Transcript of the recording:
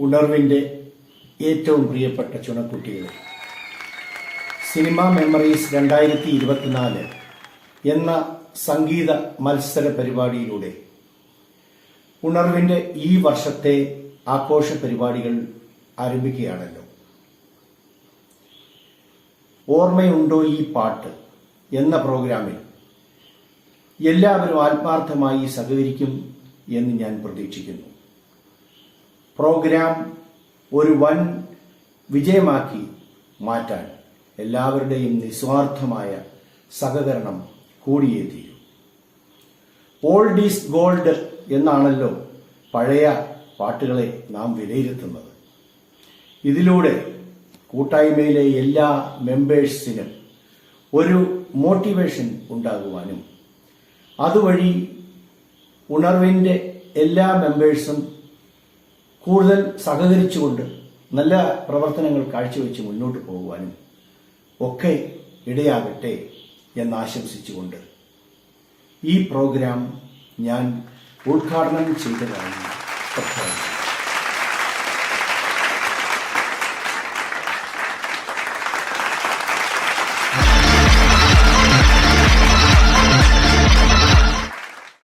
ഉണർവിൻ്റെ ഏറ്റവും പ്രിയപ്പെട്ട ചുണക്കുട്ടികളെ, cinema memories 2024 എന്ന സംഗീത മത്സര പരിപാടിയിലൂടെ ഉണർവിൻ്റെ ഈ വർഷത്തെ ആഘോഷ പരിപാടികൾ ആരംഭിക്കുകയാണല്ലോ. ഓർമ്മയുണ്ടോ ഈ പാട്ട് എന്ന പ്രോഗ്രാമിൽ എല്ലാവരും ആത്മാർത്ഥമായി സഹകരിക്കും എന്ന് ഞാൻ പ്രതീക്ഷിക്കുന്നു. പ്രോഗ്രാം ഒരു വൻ വിജയമാക്കി മാറ്റാൻ എല്ലാവരുടെയും നിസ്വാർത്ഥമായ സഹകരണം കൂടിയേ തീരൂ. ഓൾഡ് ഈസ് ഗോൾഡ് എന്നാണല്ലോ പഴയ പാട്ടുകളെ നാം വിലയിരുത്തുന്നത്. ഇതിലൂടെ കൂട്ടായ്മയിലെ എല്ലാ മെമ്പേഴ്സിനും ഒരു മോട്ടിവേഷൻ ഉണ്ടാകുവാനും അതുവഴി ഉണർവിൻ്റെ എല്ലാ മെമ്പേഴ്സും കൂടുതൽ സഹകരിച്ചുകൊണ്ട് നല്ല പ്രവർത്തനങ്ങൾ കാഴ്ചവെച്ച് മുന്നോട്ട് പോകുവാനും ഒക്കെ ഇടയാകട്ടെ എന്നാശംസിച്ചുകൊണ്ട് ഈ പ്രോഗ്രാം ഞാൻ ഉദ്ഘാടനം ചെയ്തതായി പ്രഖ്യാപിക്കുന്നു.